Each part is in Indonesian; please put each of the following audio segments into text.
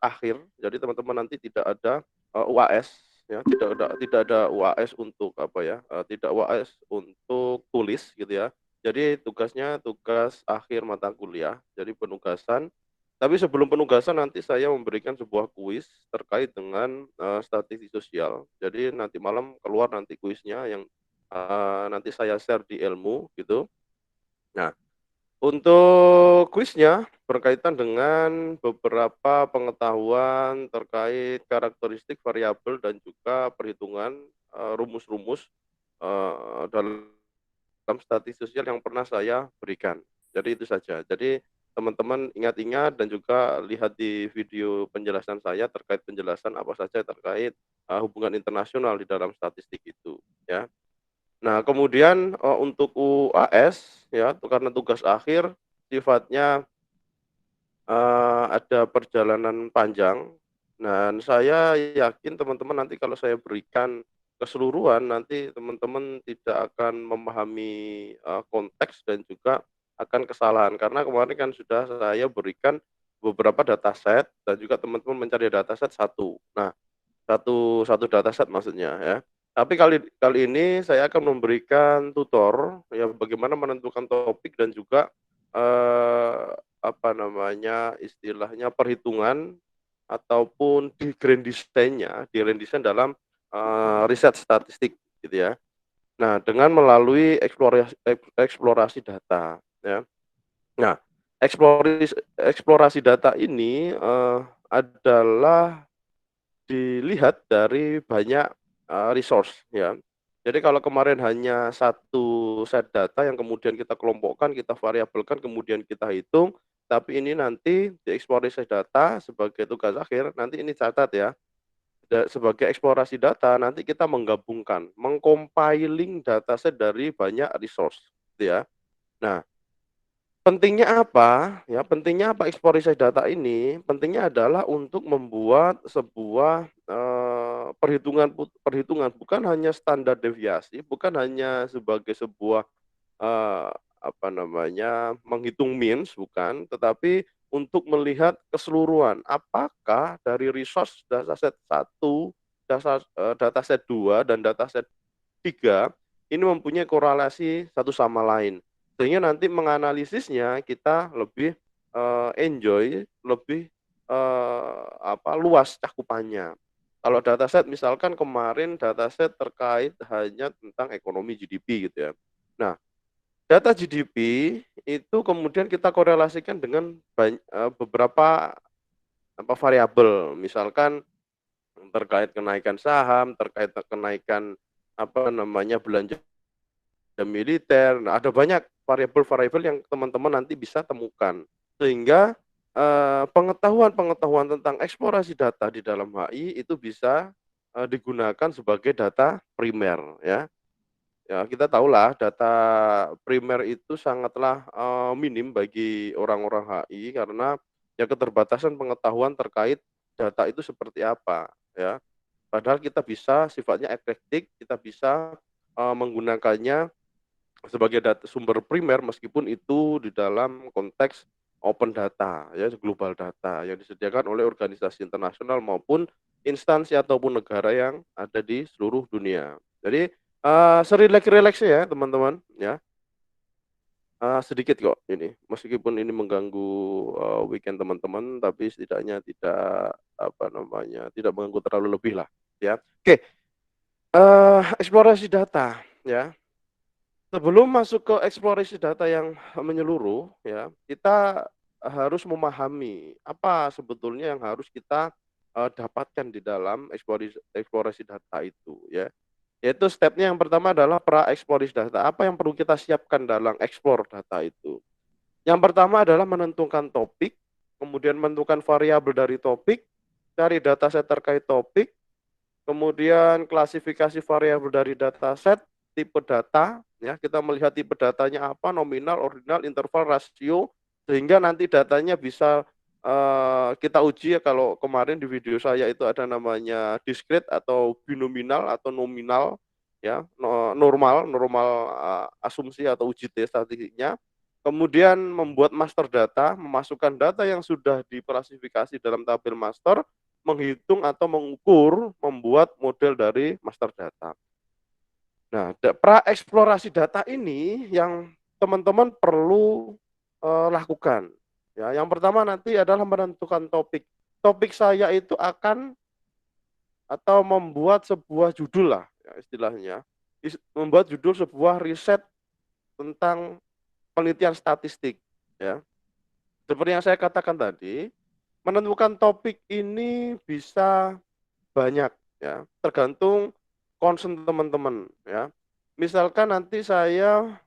akhir. Jadi teman-teman nanti tidak ada UAS, ya, tidak ada UAS untuk apa ya, tidak UAS untuk tulis gitu ya. Jadi tugasnya tugas akhir mata kuliah, jadi penugasan. Tapi sebelum penugasan nanti saya memberikan sebuah kuis terkait dengan statistik sosial. Jadi nanti malam keluar nanti kuisnya yang nanti saya share di ilmu gitu. Nah, untuk kuisnya berkaitan dengan beberapa pengetahuan terkait karakteristik variabel dan juga perhitungan rumus-rumus dalam statistik sosial yang pernah saya berikan. Jadi itu saja. Jadi teman-teman ingat-ingat dan juga lihat di video penjelasan saya terkait penjelasan apa saja terkait hubungan internasional di dalam statistik itu, ya. Nah, kemudian untuk UAS ya, karena tugas akhir sifatnya ada perjalanan panjang. Dan saya yakin teman-teman nanti kalau saya berikan keseluruhan, nanti teman-teman tidak akan memahami konteks dan juga akan kesalahan. Karena kemarin kan sudah saya berikan beberapa dataset dan juga teman-teman mencari dataset satu. Nah, satu satu dataset maksudnya ya. Tapi kali kali ini saya akan memberikan tutor ya bagaimana menentukan topik dan juga apa namanya istilahnya perhitungan ataupun di grand design dalam riset statistik gitu ya. Nah, dengan melalui eksplorasi data ya. Nah, eksplorasi data ini adalah dilihat dari banyak resource ya. Jadi kalau kemarin hanya satu set data yang kemudian kita kelompokkan, kita variabelkan, kemudian kita hitung, tapi ini nanti di eksplorasi data sebagai tugas akhir, nanti ini catat ya, sebagai eksplorasi data nanti kita menggabungkan, mengcompiling dataset dari banyak resource, gitu ya. Nah, pentingnya apa? Ya, pentingnya apa eksplorasi data ini? Pentingnya adalah untuk membuat sebuah perhitungan bukan hanya standar deviasi, bukan hanya sebagai sebuah apa namanya menghitung means bukan, tetapi untuk melihat keseluruhan. Apakah dari resource dataset satu, dataset 2 dan dataset 3 ini mempunyai korelasi satu sama lain. Sehingga nanti menganalisisnya kita lebih enjoy, lebih apa luas cakupannya. Kalau dataset misalkan kemarin dataset terkait hanya tentang ekonomi GDP gitu ya. Nah, data GDP itu kemudian kita korelasikan dengan beberapa apa variabel, misalkan terkait kenaikan saham, terkait kenaikan apa namanya belanja militer. Nah, ada banyak variabel-variabel yang teman-teman nanti bisa temukan. Sehingga pengetahuan-pengetahuan tentang eksplorasi data di dalam HI itu bisa digunakan sebagai data primer ya. Ya, kita tahulah data primer itu sangatlah minim bagi orang-orang HI karena ya keterbatasan pengetahuan terkait data itu seperti apa ya. Padahal kita bisa sifatnya eklektik, kita bisa menggunakannya sebagai sumber primer meskipun itu di dalam konteks open data ya global data yang disediakan oleh organisasi internasional maupun instansi ataupun negara yang ada di seluruh dunia. Jadi serileks-rileksnya ya teman-teman ya. Sedikit kok ini meskipun ini mengganggu weekend teman-teman tapi setidaknya tidak apa namanya tidak mengganggu terlalu lebih lah ya. Oke, eksplorasi data ya. Sebelum masuk ke eksplorasi data yang menyeluruh, ya, kita harus memahami apa sebetulnya yang harus kita dapatkan di dalam eksplorasi data itu, ya. Yaitu stepnya yang pertama adalah pra eksplorasi data. Apa yang perlu kita siapkan dalam eksplor data itu? Yang pertama adalah menentukan topik, kemudian menentukan variabel dari topik, cari dataset terkait topik, kemudian klasifikasi variabel dari dataset, tipe data, ya kita melihat tipe datanya apa, nominal, ordinal, interval, rasio, sehingga nanti datanya bisa kita uji ya kalau kemarin di video saya itu ada namanya discrete atau binominal atau nominal, ya normal asumsi atau uji T statistiknya. kemudian membuat master data, memasukkan data yang sudah diklasifikasi dalam tabel master, menghitung atau mengukur, membuat model dari master data. Nah, pra-eksplorasi data ini yang teman-teman perlu lakukan. Ya, yang pertama nanti adalah menentukan topik. Topik saya itu akan atau membuat sebuah judul lah, ya, istilahnya. Membuat judul sebuah riset tentang penelitian statistik. Ya, seperti yang saya katakan tadi, menentukan topik ini bisa banyak, ya, tergantung concern teman-teman, ya. Misalkan nanti saya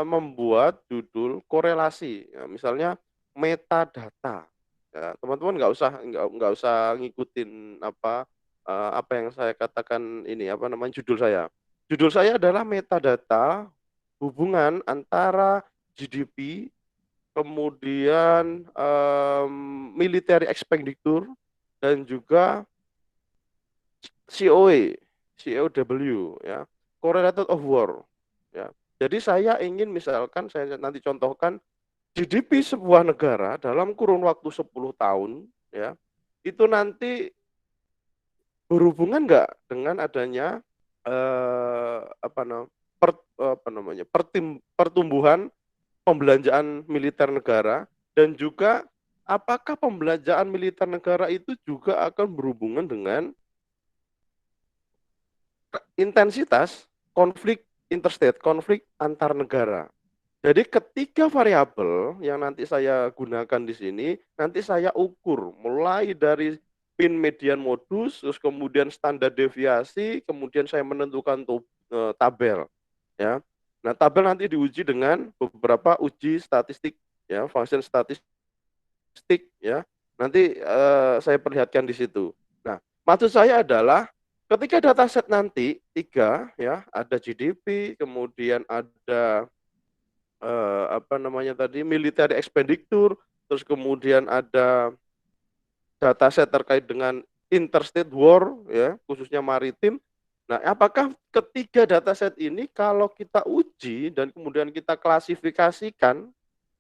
membuat judul korelasi, ya, misalnya metadata, ya, teman-teman nggak usah ngikutin apa yang saya katakan ini, apa namanya, judul saya. Judul saya adalah metadata hubungan antara GDP, kemudian military expenditure, dan juga COE, COW, ya, correlated of war, ya. Jadi saya ingin, misalkan saya nanti contohkan GDP sebuah negara dalam kurun waktu 10 tahun, ya, itu nanti berhubungan nggak dengan adanya eh, apa, nam- apa namanya, pertumbuhan pembelanjaan militer negara, dan juga apakah pembelanjaan militer negara itu juga akan berhubungan dengan intensitas konflik interstate, konflik antar negara. Jadi ketiga variabel yang nanti saya gunakan di sini, nanti saya ukur mulai dari pin median modus, terus kemudian standar deviasi, kemudian saya menentukan tabel, ya. Nah, tabel nanti diuji dengan beberapa uji statistik, ya, function statistik, ya. Nanti saya perlihatkan di situ. Nah, maksud saya adalah ketika dataset nanti tiga, ya, ada GDP, kemudian ada apa namanya tadi, military expenditure, terus kemudian ada dataset terkait dengan interstate war, ya, khususnya maritim. Nah, apakah ketiga dataset ini kalau kita uji dan kemudian kita klasifikasikan,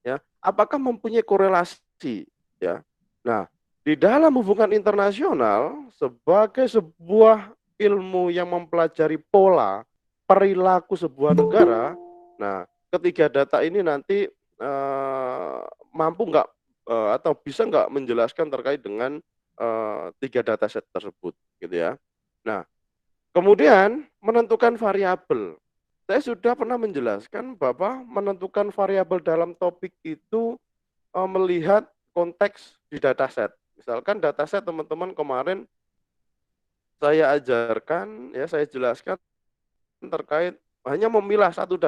ya, apakah mempunyai korelasi, ya. Nah, di dalam hubungan internasional sebagai sebuah ilmu yang mempelajari pola perilaku sebuah negara, nah, ketiga data ini nanti mampu nggak atau bisa nggak menjelaskan terkait dengan tiga dataset tersebut, gitu ya. Nah, kemudian menentukan variabel. Saya sudah pernah menjelaskan bahwa menentukan variabel dalam topik itu melihat konteks di dataset. Misalkan dataset teman-teman kemarin saya ajarkan, ya, saya jelaskan terkait hanya memilah satu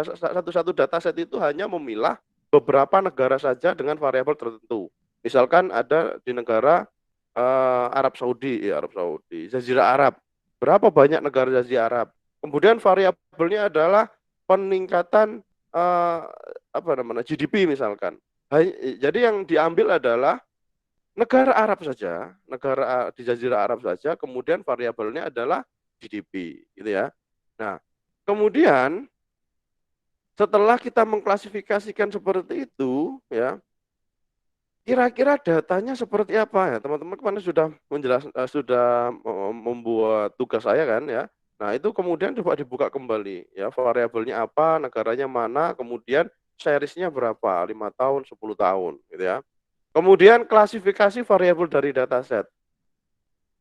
dataset itu hanya memilah beberapa negara saja dengan variabel tertentu. Misalkan ada di negara Arab Saudi, ya, Arab Saudi, Jazirah Arab. Berapa banyak negara Jazirah Arab? Kemudian variabelnya adalah peningkatan apa namanya, GDP misalkan. Jadi yang diambil adalah negara Arab saja, negara di Jazirah Arab saja, kemudian variabelnya adalah GDP, gitu ya. Nah, kemudian setelah kita mengklasifikasikan seperti itu, ya, kira-kira datanya seperti apa ya? Teman-teman kemarin sudah sudah membuat tugas saya kan, ya. Nah, itu kemudian coba dibuka kembali, ya, variabelnya apa, negaranya mana, kemudian seriesnya berapa, 5 tahun, 10 tahun, gitu ya. Kemudian klasifikasi variabel dari dataset.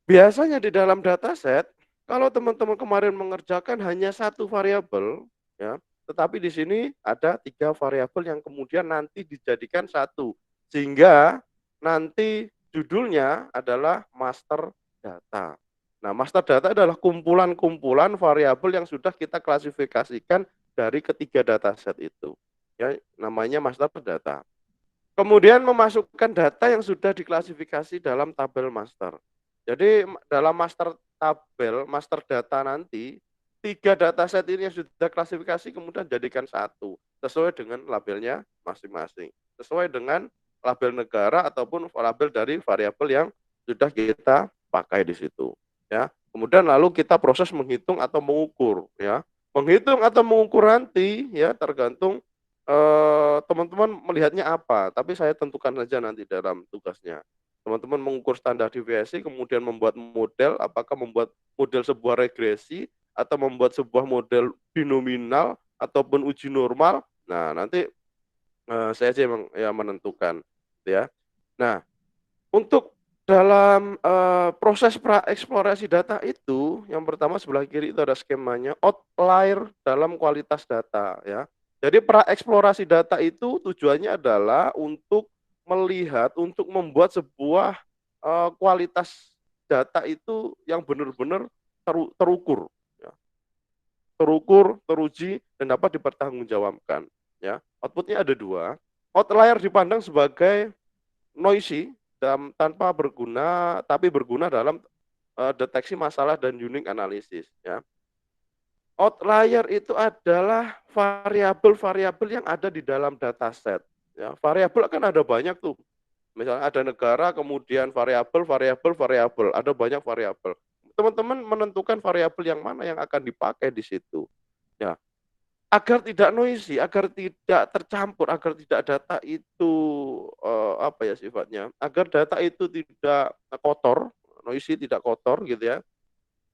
Biasanya di dalam dataset, kalau teman-teman kemarin mengerjakan hanya satu variabel, ya, tetapi di sini ada tiga variabel yang kemudian nanti dijadikan satu, sehingga nanti judulnya adalah master data. Nah, master data adalah kumpulan-kumpulan variabel yang sudah kita klasifikasikan dari ketiga dataset itu, ya, namanya master data. Kemudian memasukkan data yang sudah diklasifikasi dalam tabel master. Jadi dalam master tabel, master data nanti, tiga dataset ini yang sudah klasifikasi kemudian jadikan satu, sesuai dengan labelnya masing-masing. Sesuai dengan label negara ataupun label dari variabel yang sudah kita pakai di situ. Ya. Kemudian lalu kita proses menghitung atau mengukur. Ya. Menghitung atau mengukur nanti, ya, tergantung teman-teman melihatnya apa, tapi saya tentukan saja nanti dalam tugasnya. Teman-teman mengukur standar deviasi, kemudian membuat model, apakah membuat model sebuah regresi, atau membuat sebuah model binominal, ataupun uji normal. Nah, nanti saya aja yang menentukan, ya. Nah, untuk dalam proses pra-eksplorasi data itu, yang pertama sebelah kiri itu ada skemanya, outlier dalam kualitas data, ya. Jadi pra-eksplorasi data itu tujuannya adalah untuk melihat, untuk membuat sebuah kualitas data itu yang benar-benar terukur, ya. Terukur, teruji, dan dapat dipertanggungjawabkan, ya. Outputnya ada dua. Outlier dipandang sebagai noisy, tanpa berguna, tapi berguna dalam deteksi masalah dan unique analysis, ya. Outlier itu adalah variabel-variabel yang ada di dalam dataset, ya. Variabel kan ada banyak tuh. Misalnya ada negara, kemudian variabel, ada banyak variabel. Teman-teman menentukan variabel yang mana yang akan dipakai di situ, ya. Agar tidak noisy, agar tidak tercampur, agar tidak data itu apa ya sifatnya, agar data itu tidak kotor, noisy, tidak kotor gitu ya.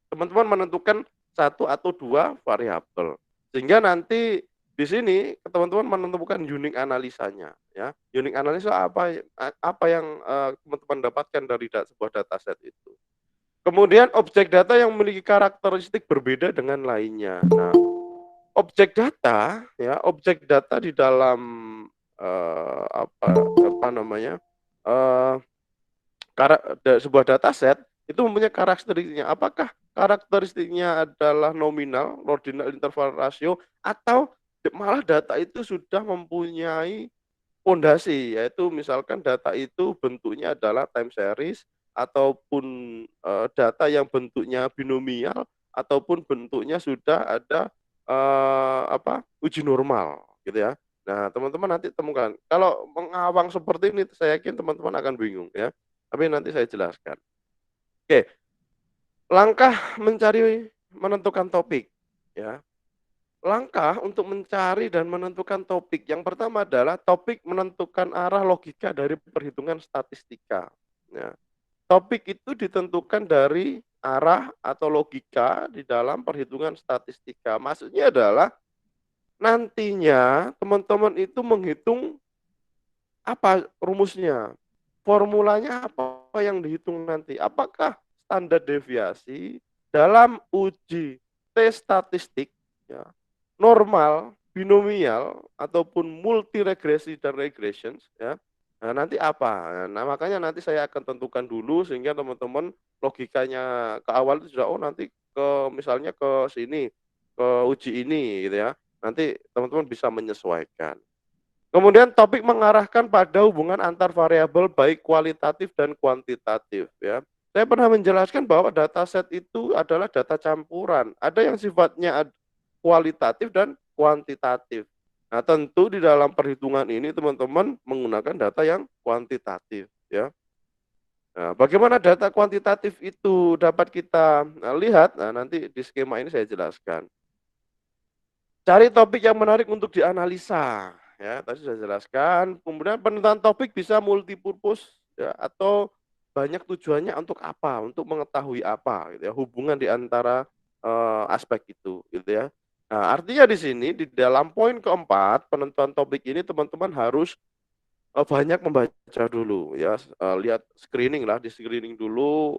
Teman-teman menentukan satu atau dua variabel. Sehingga nanti di sini teman-teman menentukan unique analisanya, ya. Unique analisa apa yang teman-teman dapatkan dari sebuah dataset itu. Kemudian objek data yang memiliki karakteristik berbeda dengan lainnya. Nah, objek data di dalam apa namanya, eh, sebuah dataset itu mempunyai karakteristiknya. Apakah karakteristiknya adalah nominal, ordinal interval ratio, atau malah data itu sudah mempunyai fondasi, yaitu misalkan data itu bentuknya adalah time series, ataupun data yang bentuknya binomial, ataupun bentuknya sudah ada uji normal, gitu ya. Nah, teman-teman nanti temukan. Kalau mengawang seperti ini, saya yakin teman-teman akan bingung, ya. Tapi nanti saya jelaskan. Oke, langkah mencari menentukan topik, ya. Langkah untuk mencari dan menentukan topik. Yang pertama adalah topik menentukan arah logika dari perhitungan statistika. Ya. Topik itu ditentukan dari arah atau logika di dalam perhitungan statistika. Maksudnya adalah nantinya teman-teman itu menghitung apa rumusnya, formulanya apa yang dihitung nanti. Apakah standar deviasi dalam uji T statistik, ya, normal, binomial, ataupun multi regresi dan regressions, ya. Nah, nanti apa? Nah, makanya nanti saya akan tentukan dulu sehingga teman-teman logikanya ke awal itu sudah, oh nanti ke misalnya ke sini, ke uji ini gitu ya. Nanti teman-teman bisa menyesuaikan. Kemudian topik mengarahkan pada hubungan antar variabel baik kualitatif dan kuantitatif, ya. Saya pernah menjelaskan bahwa dataset itu adalah data campuran. Ada yang sifatnya kualitatif dan kuantitatif. Nah, tentu di dalam perhitungan ini teman-teman menggunakan data yang kuantitatif, ya. Nah, bagaimana data kuantitatif itu dapat kita lihat? Nah, nanti di skema ini saya jelaskan. Cari topik yang menarik untuk dianalisa, ya. Tadi saya jelaskan. Kemudian penentuan topik bisa multipurpose, ya, atau banyak tujuannya untuk apa? Untuk mengetahui apa, gitu ya. Hubungan di antara aspek itu, gitu ya. Nah, artinya di sini di dalam poin keempat penentuan topik ini teman-teman harus banyak membaca dulu, ya. Lihat screening lah, di screening dulu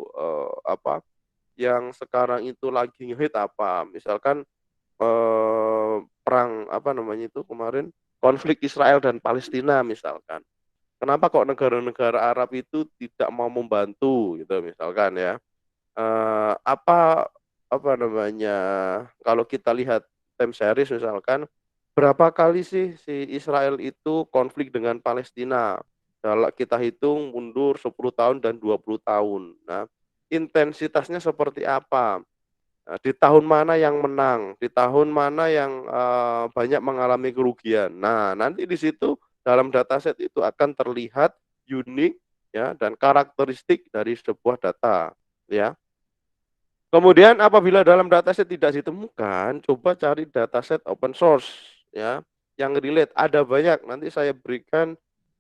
apa yang sekarang itu lagi ngehit apa. Misalkan perang apa namanya itu kemarin, konflik Israel dan Palestina misalkan. Kenapa kok negara-negara Arab itu tidak mau membantu gitu misalkan, ya. Apa apa namanya, kalau kita lihat time series misalkan, berapa kali sih si Israel itu konflik dengan Palestina? Kalau kita hitung mundur 10 tahun dan 20 tahun. Nah, intensitasnya seperti apa? Di tahun mana yang menang, di tahun mana yang banyak mengalami kerugian. Nah, nanti di situ dalam dataset itu akan terlihat unik, ya, dan karakteristik dari sebuah data, ya. Kemudian apabila dalam dataset tidak ditemukan, coba cari dataset open source, ya, yang relate. Ada banyak. Nanti saya berikan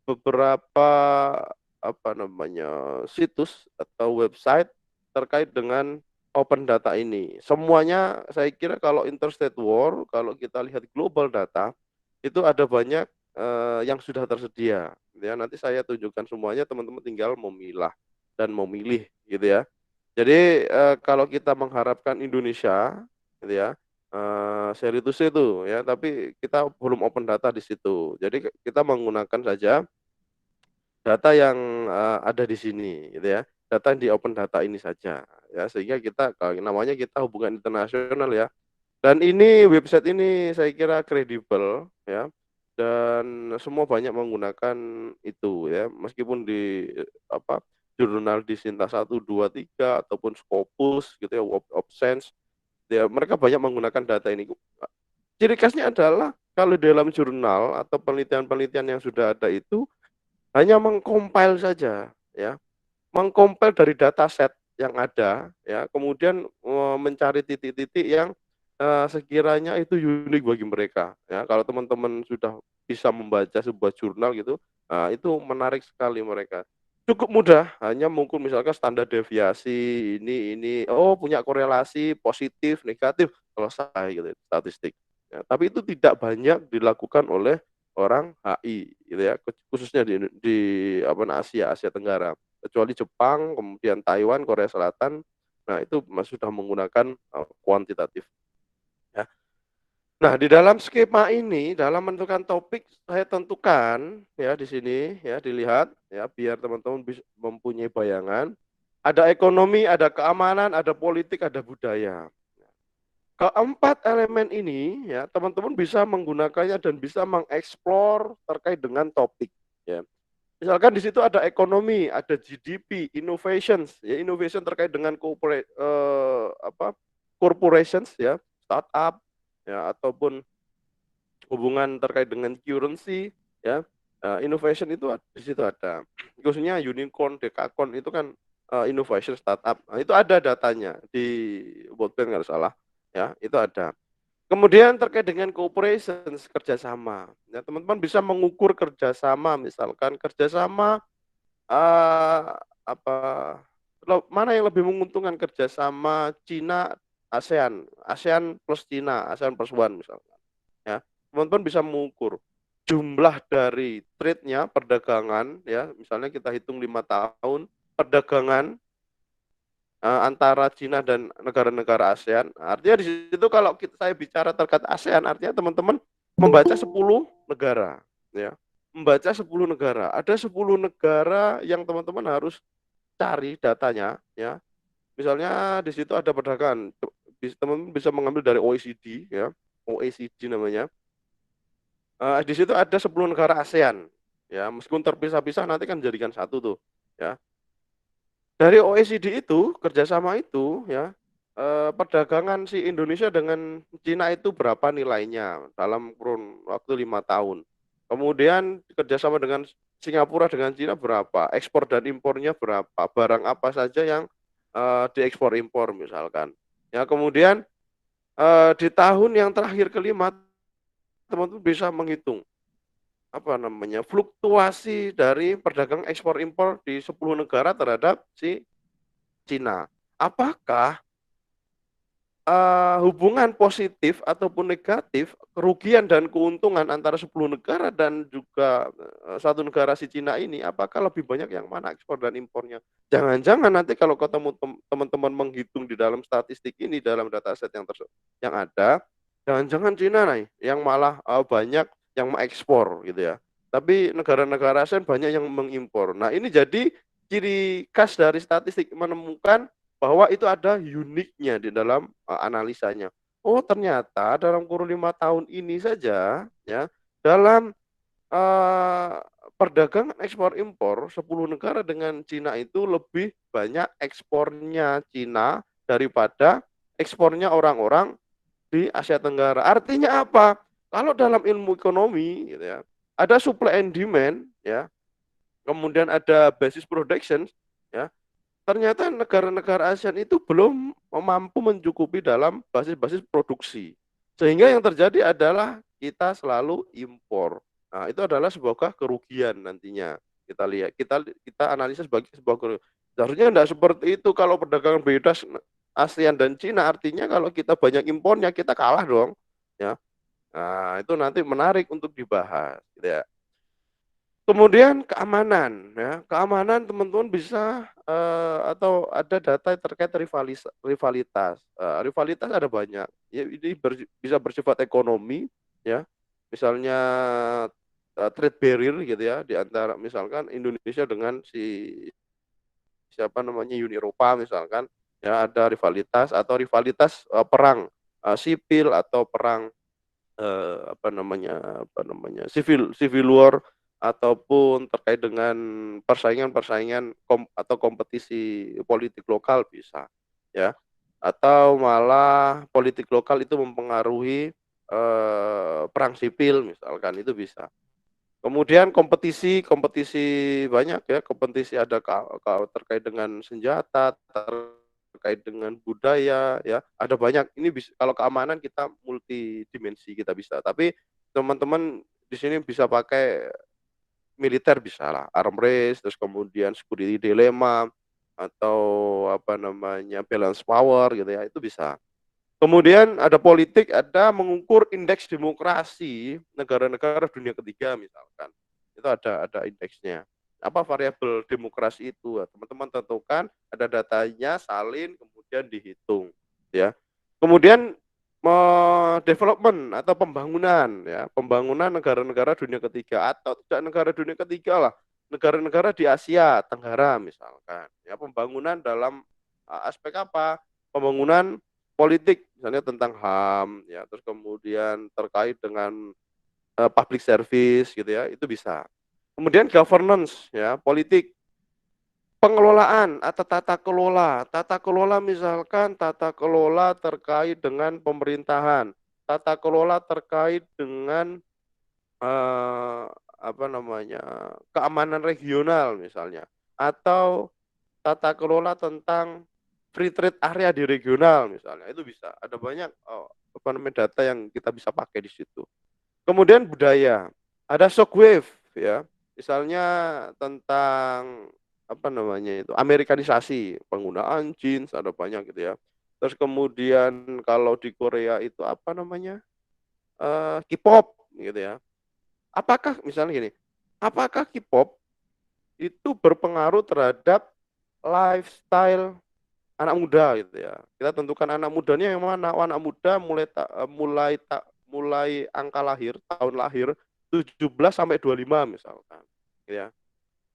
beberapa situs atau website terkait dengan open data ini. Semuanya saya kira kalau interstate war, kalau kita lihat global data, itu ada banyak yang sudah tersedia. Ya, nanti saya tunjukkan semuanya, teman-teman tinggal memilah dan memilih gitu ya. Jadi kalau kita mengharapkan Indonesia gitu ya, seri to say itu ya, tapi kita belum open data di situ. Jadi kita menggunakan saja data yang ada di sini gitu ya. Data yang di open data ini saja ya, sehingga kita kalau namanya kita hubungan internasional ya. Dan ini website ini saya kira kredibel ya, dan semua banyak menggunakan itu ya, meskipun di apa jurnal di Sinta 1, 2, 3 ataupun Scopus gitu ya, Web of Science ya, mereka banyak menggunakan data ini. Ciri khasnya adalah kalau dalam jurnal atau penelitian-penelitian yang sudah ada itu hanya mengcompile saja ya, mengcompile dari dataset yang ada ya, kemudian mencari titik-titik yang sekiranya itu unik bagi mereka ya. Kalau teman-teman sudah bisa membaca sebuah jurnal gitu, itu menarik sekali mereka. Cukup mudah, hanya mungkin misalkan standar deviasi ini oh punya korelasi positif negatif, selesai gitu statistik ya. Tapi itu tidak banyak dilakukan oleh orang HI gitu ya, khususnya di Asia Tenggara, kecuali Jepang, kemudian Taiwan, Korea Selatan. Nah, itu sudah menggunakan kuantitatif ya. Nah, di dalam skema ini, dalam menentukan topik, saya tentukan ya di sini ya, dilihat ya biar teman-teman bisa mempunyai bayangan. Ada ekonomi, ada keamanan, ada politik, ada budaya. Keempat elemen ini ya teman-teman bisa menggunakannya dan bisa mengeksplor terkait dengan topik ya. Misalkan di situ ada ekonomi, ada GDP, innovations, ya innovation terkait dengan corporations ya, startup ya, ataupun hubungan terkait dengan currency ya. Innovation itu di situ ada. Khususnya unicorn, decacorn itu kan innovation startup. Nah, itu ada datanya di World Bank kalau salah ya, itu ada. Kemudian terkait dengan cooperation, kerjasama. Ya, teman-teman bisa mengukur kerjasama, misalkan kerjasama apa mana yang lebih menguntungkan, kerjasama Cina ASEAN, ASEAN plus Cina, ASEAN plus one misalkan. Ya, teman-teman bisa mengukur jumlah dari trade-nya, perdagangan, ya, misalnya kita hitung 5 tahun perdagangan antara Cina dan negara-negara ASEAN. Artinya di situ kalau saya bicara terkait ASEAN, artinya teman-teman membaca 10 negara, ya. Membaca 10 negara. Ada 10 negara yang teman-teman harus cari datanya, ya. Misalnya di situ ada perdagangan, teman-teman bisa mengambil dari OECD, ya. OECD namanya. Di situ ada 10 negara ASEAN, ya. Meskipun terpisah-pisah nanti kan jadikan satu tuh, ya. Dari OECD itu, kerjasama itu ya, perdagangan si Indonesia dengan Cina itu berapa nilainya dalam kurun waktu 5 tahun. Kemudian kerjasama dengan Singapura dengan Cina berapa, ekspor dan impornya berapa, barang apa saja yang diekspor impor misalkan. Ya kemudian di tahun yang terakhir kelima teman-teman bisa menghitung fluktuasi dari perdagangan ekspor impor di 10 negara terhadap si Cina. Apakah hubungan positif ataupun negatif, kerugian dan keuntungan antara 10 negara dan juga satu negara si Cina ini, apakah lebih banyak yang mana ekspor dan impornya? Jangan-jangan nanti kalau ketemu teman-teman menghitung di dalam statistik ini, dalam dataset yang ada, jangan-jangan Cina nih yang malah banyak yang mengekspor gitu ya. Tapi negara-negara ASEAN banyak yang mengimpor. Nah, ini jadi ciri khas dari statistik, menemukan bahwa itu ada uniknya di dalam analisanya. Oh, ternyata dalam kurun 5 tahun ini saja ya, dalam uh, perdagangan ekspor impor 10 negara dengan Cina itu lebih banyak ekspornya Cina daripada ekspornya orang-orang di Asia Tenggara. Artinya apa? Kalau dalam ilmu ekonomi gitu ya, ada supply and demand ya, kemudian ada basis production ya. Ternyata negara-negara ASEAN itu belum mampu mencukupi dalam basis-basis produksi. Sehingga yang terjadi adalah kita selalu impor. Nah, itu adalah sebuah kerugian nantinya. Kita lihat, kita analisa sebagai sebuah kerugian. Seharusnya tidak seperti itu. Kalau perdagangan bebas ASEAN dan Cina, artinya kalau kita banyak impornya kita kalah dong, ya. Nah, itu nanti menarik untuk dibahas, gitu ya. Kemudian keamanan, ya. Keamanan teman-teman bisa atau ada data terkait rivalitas. Rivalitas ada banyak. Ya, ini bisa bersifat ekonomi, ya. Misalnya trade barrier gitu ya di antara misalkan Indonesia dengan siapa namanya Uni Eropa misalkan, ya ada rivalitas atau rivalitas perang sipil atau perang civil civil war ataupun terkait dengan persaingan-persaingan atau kompetisi politik lokal bisa, ya, atau malah politik lokal itu mempengaruhi perang sipil misalkan itu bisa. Kemudian kompetisi kompetisi banyak ya, kompetisi ada terkait dengan senjata, terkait dengan budaya ya, ada banyak. Ini bisa kalau keamanan kita multidimensi kita bisa. Tapi teman-teman di sini bisa pakai militer bisa lah, arm race, terus kemudian security dilemma atau apa namanya balance power gitu ya, itu bisa. Kemudian ada politik, ada mengukur indeks demokrasi negara-negara dunia ketiga misalkan. Itu ada indeksnya. Apa variabel demokrasi itu? Teman-teman tentukan, ada datanya, salin, kemudian dihitung, ya. Kemudian development atau pembangunan, ya, pembangunan negara-negara dunia ketiga atau tidak negara dunia ketiga lah, negara-negara di Asia Tenggara misalkan, ya, pembangunan dalam aspek apa? Pembangunan politik misalnya tentang HAM ya, terus kemudian terkait dengan public service gitu ya, itu bisa. Kemudian governance ya, politik, pengelolaan atau tata kelola misalkan tata kelola terkait dengan pemerintahan, tata kelola terkait dengan eh, apa namanya keamanan regional misalnya, atau tata kelola tentang free trade area di regional misalnya, itu bisa. Ada banyak apa namanya data yang kita bisa pakai di situ. Kemudian budaya, ada shockwave ya, misalnya tentang apa namanya itu Amerikanisasi, penggunaan jeans ada banyak gitu ya. Terus kemudian kalau di Korea itu apa namanya K-pop gitu ya. Apakah misalnya gini, apakah K-pop itu berpengaruh terhadap lifestyle anak muda gitu ya. Kita tentukan anak mudanya yang mana. Oh, anak muda mulai angka lahir, tahun lahir 17 sampai 25 misalkan, ya.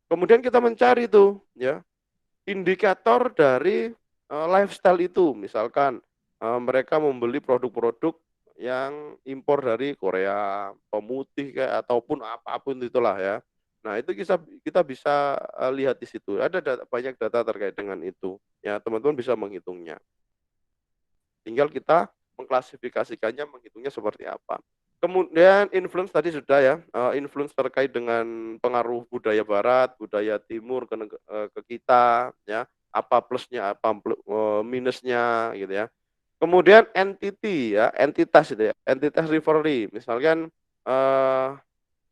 Kemudian kita mencari itu, ya, indikator dari lifestyle itu, misalkan mereka membeli produk-produk yang impor dari Korea, pemutih kayak ataupun apapun itulah ya. Nah, itu kita bisa lihat di situ. Ada banyak data terkait dengan itu. Ya, teman-teman bisa menghitungnya. Tinggal kita mengklasifikasikannya, menghitungnya seperti apa. Kemudian influence tadi sudah ya, influence terkait dengan pengaruh budaya barat, budaya timur ke kita ya, apa plusnya, apa minusnya gitu ya. Kemudian entity ya, entitas itu ya, entitas rivalry. Misalkan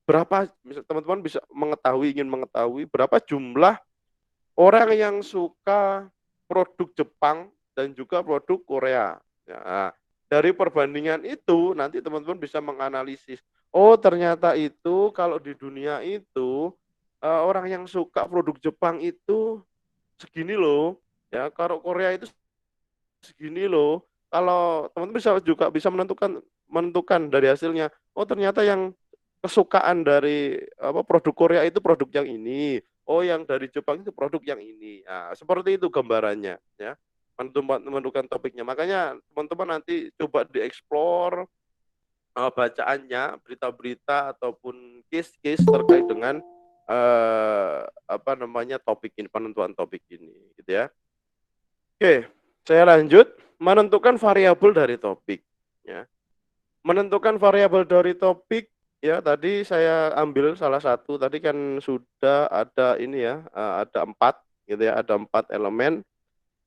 berapa teman-teman bisa ingin mengetahui berapa jumlah orang yang suka produk Jepang dan juga produk Korea. Ya, dari perbandingan itu nanti teman-teman bisa menganalisis. Oh, ternyata itu kalau di dunia itu orang yang suka produk Jepang itu segini loh. Ya, kalau Korea itu segini loh. Kalau teman-teman bisa menentukan dari hasilnya. Oh, ternyata yang kesukaan dari produk Korea itu produk yang ini. Oh, yang dari Jepang itu produk yang ini. Nah, seperti itu gambarannya ya. Menentukan topiknya. Makanya teman-teman nanti coba dieksplor bacaannya, berita-berita ataupun case-case terkait dengan apa namanya topik ini, penentuan topik ini gitu ya. Oke, saya lanjut menentukan variabel dari topik ya. Menentukan variabel dari topik ya, tadi saya ambil salah satu, tadi kan sudah ada ini ya, ada 4 gitu ya, ada 4 elemen.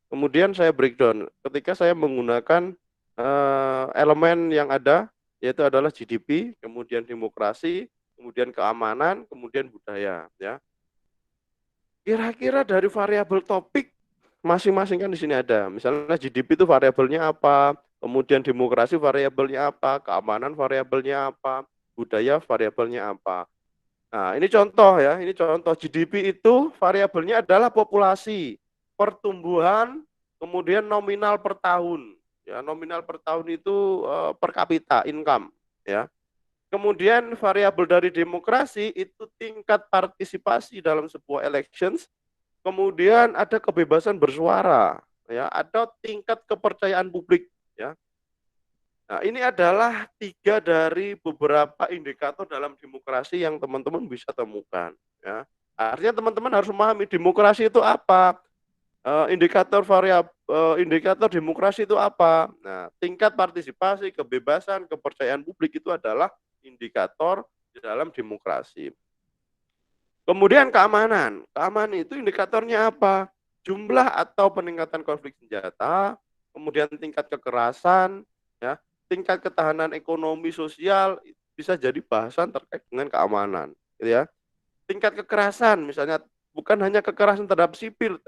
Kemudian saya breakdown ketika saya menggunakan elemen yang ada yaitu adalah GDP, kemudian demokrasi, kemudian keamanan, kemudian budaya, ya. Kira-kira dari variabel topik masing-masing kan di sini ada. Misalnya GDP itu variabelnya apa, kemudian demokrasi variabelnya apa, keamanan variabelnya apa, budaya variabelnya apa. Nah, ini contoh ya, ini contoh GDP itu variabelnya adalah populasi, pertumbuhan, kemudian nominal per tahun. Ya, nominal per tahun itu per kapita income, ya. Kemudian variabel dari demokrasi itu tingkat partisipasi dalam sebuah elections, kemudian ada kebebasan bersuara, ya, ada tingkat kepercayaan publik, ya. Nah, ini adalah 3 dari beberapa indikator dalam demokrasi yang teman-teman bisa temukan, ya. Artinya teman-teman harus memahami demokrasi itu apa, indikator demokrasi itu apa. Nah, tingkat partisipasi, kebebasan, kepercayaan publik itu adalah indikator di dalam demokrasi. Kemudian keamanan. Keamanan itu indikatornya apa? Jumlah atau peningkatan konflik senjata, kemudian tingkat kekerasan, ya, tingkat ketahanan ekonomi sosial bisa jadi bahasan terkait dengan keamanan, gitu ya. Tingkat kekerasan misalnya bukan hanya kekerasan terhadap sipil,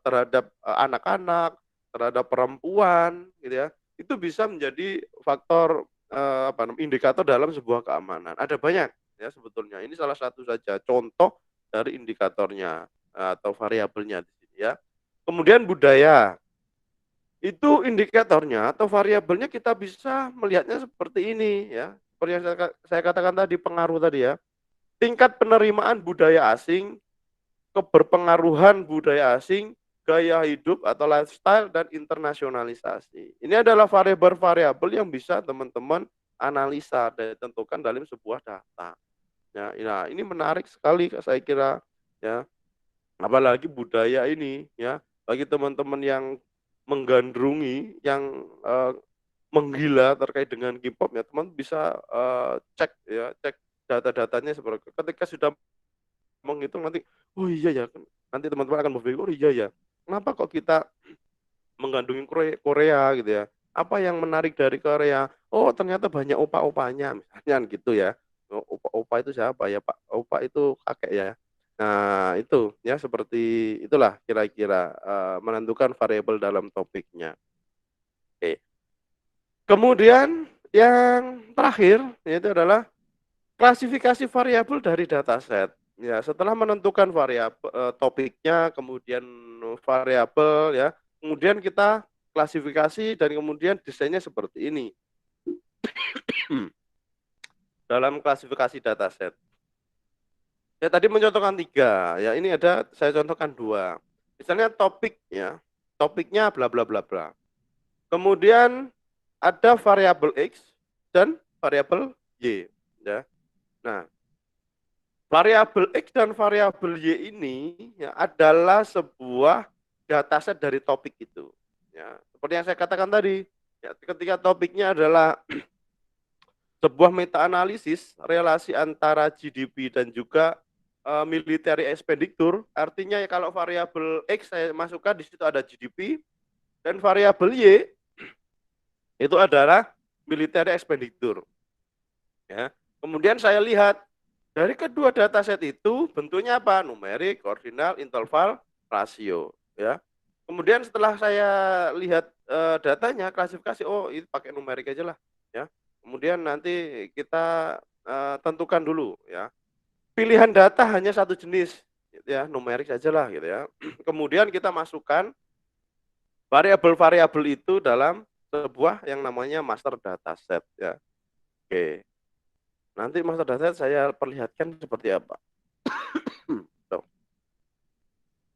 terhadap anak-anak, terhadap perempuan, gitu ya. Itu bisa menjadi faktor indikator dalam sebuah keamanan. Ada banyak ya sebetulnya. Ini salah satu saja contoh dari indikatornya atau variabelnya di sini ya. Kemudian budaya. Itu indikatornya atau variabelnya kita bisa melihatnya seperti ini ya. Seperti yang saya katakan tadi pengaruh tadi ya. Tingkat penerimaan budaya asing, keberpengaruhan budaya asing, gaya hidup atau lifestyle, dan internasionalisasi. Ini adalah variabel-variabel yang bisa teman-teman analisa dan ditentukan dalam sebuah data. Ya, nah ini menarik sekali saya kira ya. Apalagi budaya ini ya, bagi teman-teman yang menggandrungi, yang menggila terkait dengan K-pop ya, teman bisa cek ya, cek data-datanya seperti ketika sudah menghitung nanti, oh iya ya, nanti teman-teman akan berpikir, oh iya ya, kenapa kok kita menggandungi Korea gitu ya? Apa yang menarik dari Korea? Oh ternyata banyak opa-opanya, misalnya gitu ya. Opa-opa itu siapa ya Pak? Opa itu kakek ya. Nah itu ya seperti itulah kira-kira menentukan variabel dalam topiknya. Oke. Kemudian yang terakhir yaitu adalah klasifikasi variabel dari dataset. Ya, setelah menentukan variabel topiknya, kemudian variabel ya, kemudian kita klasifikasi dan kemudian desainnya seperti ini. Dalam klasifikasi dataset. Ya tadi mencontohkan 3, ya ini ada saya contohkan 2. Misalnya topik ya, topiknya bla bla bla bla. Kemudian ada variabel X dan variabel Y ya. Nah, variabel X dan variabel Y ini ya, adalah sebuah dataset dari topik itu. Ya, seperti yang saya katakan tadi, ya, ketika topiknya adalah sebuah meta-analisis relasi antara GDP dan juga military expenditure, artinya ya kalau variabel X saya masukkan di situ ada GDP dan variabel Y itu adalah military expenditure. Ya. Kemudian saya lihat dari kedua dataset itu bentuknya apa? Numerik, ordinal, interval, rasio. Ya. Kemudian setelah saya lihat datanya, klasifikasi, oh itu pakai numerik aja lah. Ya. Kemudian nanti kita tentukan dulu. Ya. Pilihan data hanya satu jenis, gitu ya, numerik saja lah, gitu ya. Kemudian kita masukkan variabel-variabel itu dalam sebuah yang namanya master dataset. Ya. Oke. Nanti master dataset saya perlihatkan seperti apa.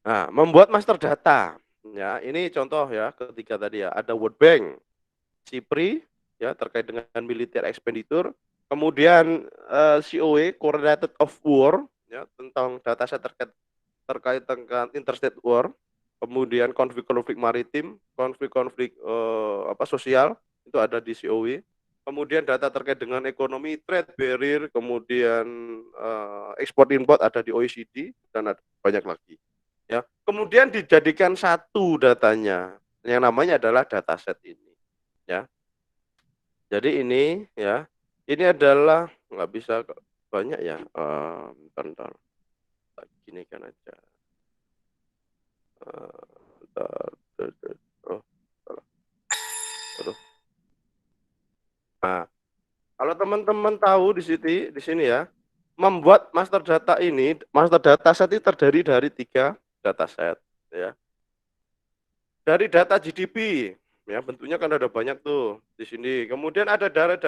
Nah, membuat master data. Ya, ini contoh ya, ketiga tadi ya, ada World Bank, CIPRI ya terkait dengan military expenditure, kemudian COA Coordinated of War ya tentang dataset terkait dengan interstate war, kemudian konflik-konflik maritim, konflik-konflik sosial itu ada di COE. Kemudian data terkait dengan ekonomi, trade barrier, kemudian ekspor import ada di OECD dan ada banyak lagi. Ya, kemudian dijadikan satu datanya yang namanya adalah dataset ini. Ya, Jadi ini ya, ini adalah nggak bisa banyak ya. Bentar, gini kan aja. Bentar, oh, salah. Aduh. Nah, kalau teman-teman tahu di sini ya, membuat master data ini, master data set ini terdiri dari 3 data set ya. Dari data GDP ya, bentuknya kan ada banyak tuh di sini. Kemudian ada dari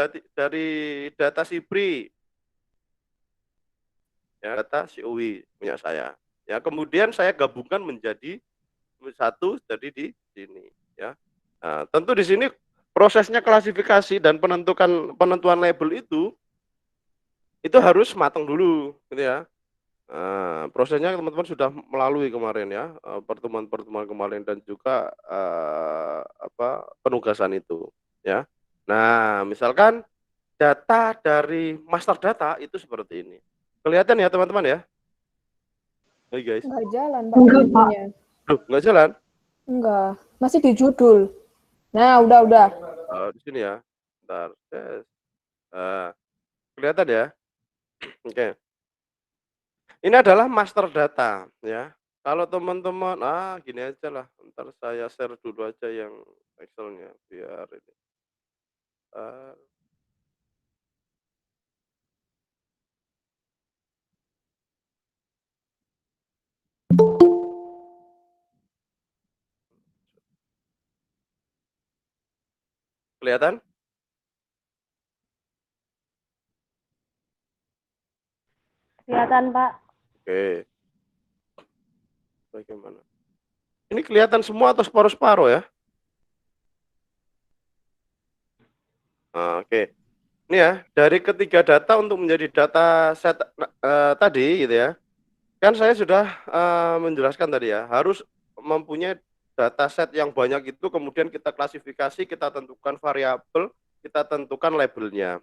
data SIPRI ya, data COW punya saya. Ya, kemudian saya gabungkan menjadi satu jadi di sini ya. Nah, tentu di sini prosesnya klasifikasi dan penentuan label itu harus matang dulu gitu ya. Nah, prosesnya teman-teman sudah melalui kemarin ya, pertemuan-pertemuan kemarin dan juga penugasan itu ya. Nah, misalkan data dari master data itu seperti ini. Kelihatan ya teman-teman ya? Hai guys. Nggak jalan Pak videonya. Loh, nggak jalan? Enggak, masih di judul. Nah, udah. Di sini ya. Bentar. Yes. Kelihatan ya? Oke. Ini adalah master data ya. Kalau teman-teman, gini aja lah. Ntar saya share dulu aja yang Excelnya biar ini. Eh, Kelihatan? Kelihatan Pak. Oke. Bagaimana? Ini kelihatan semua atau separuh-separuh ya? Oke. Ini ya, dari ketiga data untuk menjadi data set tadi gitu ya. Kan saya sudah menjelaskan tadi ya, harus mempunyai data set yang banyak itu, kemudian kita klasifikasi, kita tentukan variabel, kita tentukan labelnya.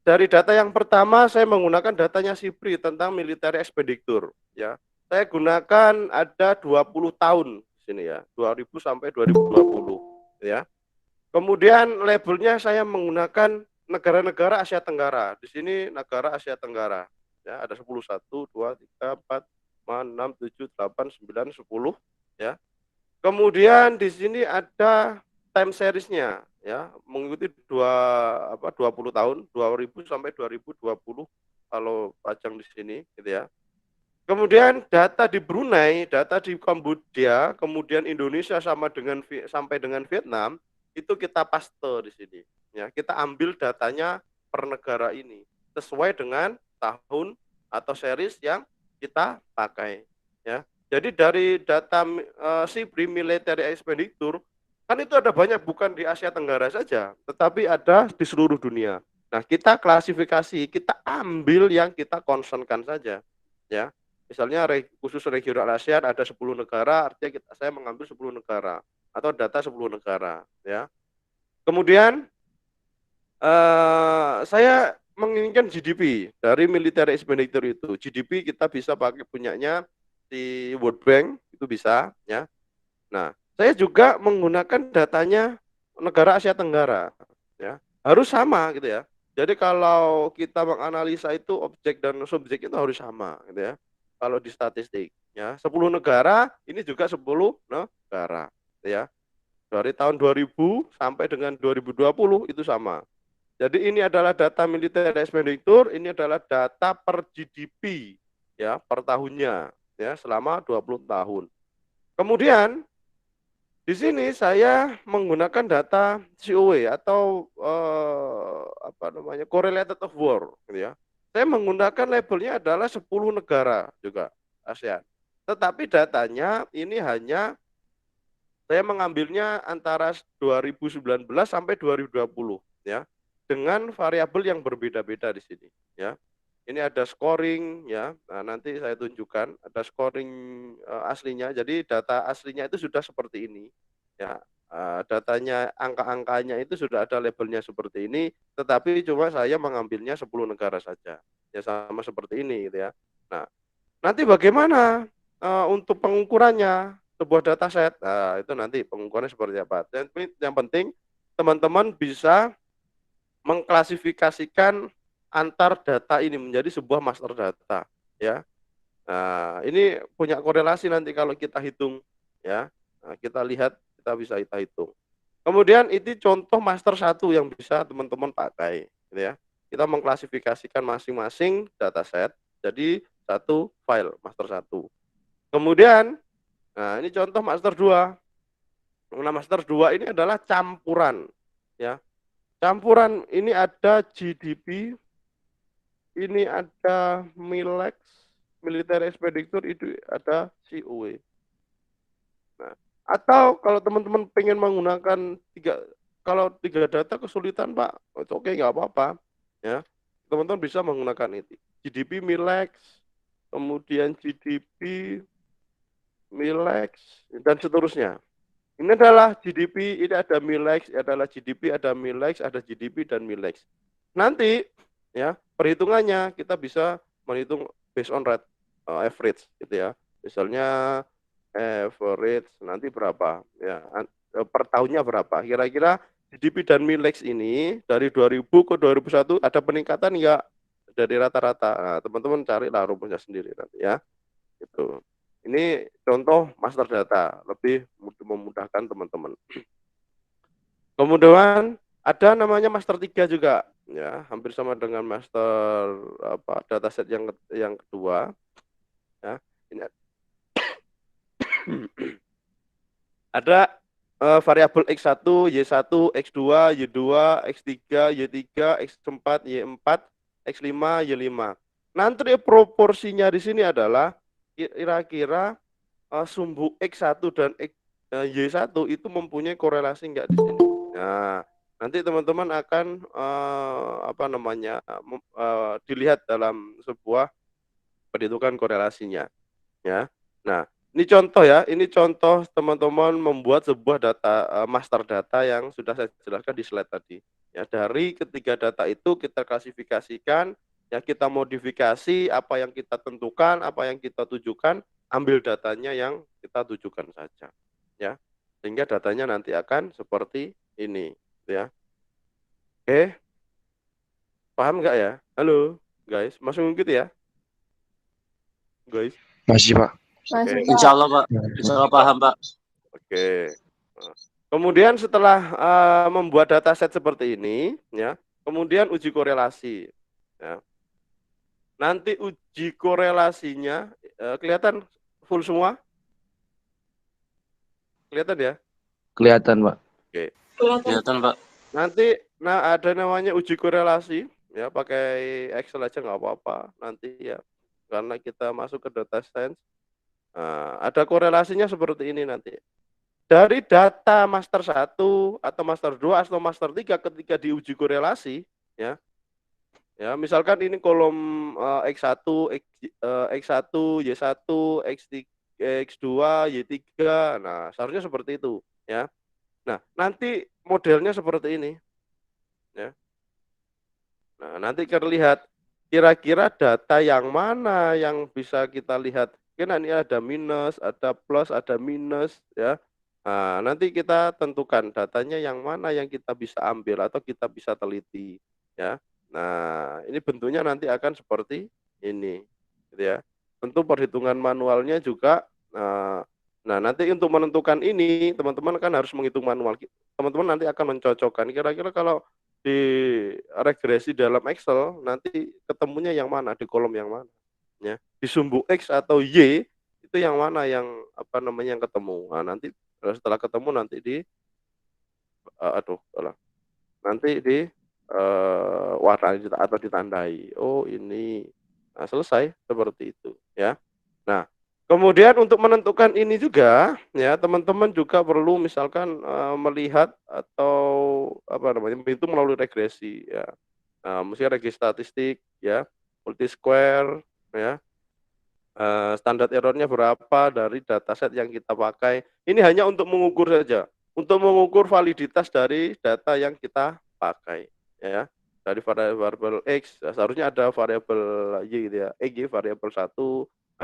Dari data yang pertama saya menggunakan datanya SIPRI tentang military expenditure ya. Saya gunakan ada 20 tahun di sini ya, 2000 sampai 2020 ya. Kemudian labelnya saya menggunakan negara-negara Asia Tenggara. Di sini negara Asia Tenggara. Ya, ada 10, 1, 2, 3, 4, 5, 6, 7, 8, 9, 10 ya. Kemudian di sini ada time seriesnya ya, mengikuti 20 tahun, 2000 sampai 2020 kalau pajang di sini gitu ya. Kemudian data di Brunei, data di Kamboja, kemudian Indonesia sampai dengan Vietnam itu kita paste di sini. Ya, kita ambil datanya per negara ini sesuai dengan tahun atau series yang kita pakai. Ya, jadi dari data SIPRI Military Expenditure kan itu ada banyak, bukan di Asia Tenggara saja, tetapi ada di seluruh dunia. Nah, kita klasifikasi, kita ambil yang kita concernkan saja. Ya, misalnya khusus regional ASEAN ada 10 negara, artinya saya mengambil 10 negara atau data 10 negara ya. Kemudian saya menginginkan GDP dari military expenditure itu. GDP kita bisa pakai punyanya di World Bank, itu bisa ya. Nah, saya juga menggunakan datanya negara Asia Tenggara ya. Harus sama gitu ya. Jadi kalau kita menganalisa itu objek dan subjek itu harus sama gitu ya. Kalau di statistik ya, 10 negara ini juga 10 negara ya. Dari tahun 2000 sampai dengan 2020 itu sama. Jadi ini adalah data military expenditure, ini adalah data per GDP ya, per tahunnya ya, selama 20 tahun. Kemudian di sini saya menggunakan data COW atau correlated of war gitu ya. Saya menggunakan labelnya adalah 10 negara juga ASEAN. Tetapi datanya ini hanya saya mengambilnya antara 2019 sampai 2020 ya, dengan variabel yang berbeda-beda di sini ya. Ini ada scoring ya. Nah, nanti saya tunjukkan ada scoring aslinya. Jadi data aslinya itu sudah seperti ini. Ya, datanya angka-angkanya itu sudah ada labelnya seperti ini, tetapi cuma saya mengambilnya 10 negara saja. Ya sama seperti ini gitu ya. Nah, nanti bagaimana untuk pengukurannya sebuah data set? Nah, itu nanti pengukurannya seperti apa. Yang penting teman-teman bisa mengklasifikasikan antar data ini menjadi sebuah master data, ya. Nah, ini punya korelasi nanti kalau kita hitung, ya. Nah, kita lihat, kita bisa kita hitung. Kemudian itu contoh master 1 yang bisa teman-teman pakai, gitu ya. Kita mengklasifikasikan masing-masing dataset jadi satu file master 1. Kemudian, nah ini contoh master 2. Nah, master 2 ini adalah campuran, ya. Campuran ini ada GDP, ini ada MILEX, Military Expediture, itu ada COE. Nah, atau kalau teman-teman pengen menggunakan kalau tiga data kesulitan Pak, itu oke, nggak apa-apa, ya. Teman-teman bisa menggunakan itu. GDP, MILEX, kemudian GDP, MILEX, dan seterusnya. Ini adalah GDP, ini ada MILEX, adalah GDP, ada MILEX, ada GDP dan MILEX. Nanti ya perhitungannya kita bisa menghitung based on rate, average gitu ya. Misalnya average nanti berapa ya, per tahunnya berapa. Kira-kira GDP dan MILEX ini dari 2000 ke 2001 ada peningkatan enggak dari rata-rata. Nah, teman-teman carilah rumusnya sendiri nanti ya. Gitu. Ini contoh master data, lebih memudahkan teman-teman. Kemudian ada namanya master 3 juga, ya, hampir sama dengan master dataset yang kedua, ya. Ini ada variabel X1, Y1, X2, Y2, X3, Y3, X4, Y4, X5, Y5. Nanti proporsinya di sini adalah kira-kira sumbu X1 dan Y1 itu mempunyai korelasi enggak di sini. Nah, nanti teman-teman akan dilihat dalam sebuah perhitungan korelasinya, ya. Nah, ini contoh ya, ini contoh teman-teman membuat sebuah data master data yang sudah saya jelaskan di slide tadi. Ya, dari ketiga data itu kita klasifikasikan, ya kita modifikasi apa yang kita tentukan, apa yang kita tujukan, ambil datanya yang kita tujukan saja, ya. Sehingga datanya nanti akan seperti ini, ya. Oke, paham nggak ya? Halo, guys, masih ngikut ya, guys? Masih, Pak. Masih, Oke. Pak. Insya Allah, Pak. Insya Allah paham, Pak. Oke. Kemudian setelah membuat dataset seperti ini, ya, kemudian uji korelasi. Ya. Nanti uji korelasinya kelihatan full semua? Kelihatan ya? Kelihatan, Pak. Oke. Kelihatan, Pak. Nanti, ada namanya uji korelasi, ya, pakai Excel aja nggak apa-apa nanti ya, karena kita masuk ke data science. Ada korelasinya seperti ini nanti. Dari data master 1 atau master 2 atau master 3 ketika diuji korelasi, ya. Ya, misalkan ini kolom X1, X1, Y1, X3, X2, Y3. Nah, seharusnya seperti itu, ya. Nah, nanti modelnya seperti ini, ya. Nah, nanti terlihat kira-kira data yang mana yang bisa kita lihat. Kan ini ada minus, ada plus, ada minus, ya. Nah, nanti kita tentukan datanya yang mana yang kita bisa ambil atau kita bisa teliti, ya. Nah, ini bentuknya nanti akan seperti ini, gitu ya. Tentu perhitungan manualnya juga. Nah, nanti untuk menentukan ini, teman-teman kan harus menghitung manual. Teman-teman nanti akan mencocokkan. Kira-kira kalau di regresi dalam Excel, nanti ketemunya yang mana, di kolom yang mana, ya. Di sumbu X atau Y, itu yang mana yang yang ketemu. Nah, nanti setelah ketemu nanti di warna atau ditandai. Oh, ini. Nah, selesai seperti itu, ya. Nah, kemudian untuk menentukan ini juga, ya, teman-teman juga perlu misalkan melihat atau itu melalui regresi, ya. Mesti regresi statistik, ya, multi square, ya. Standar errornya berapa dari dataset yang kita pakai. Ini hanya untuk mengukur saja, untuk mengukur validitas dari data yang kita pakai, ya. Dari variabel X, seharusnya ada variabel Y gitu ya, Y variabel 1,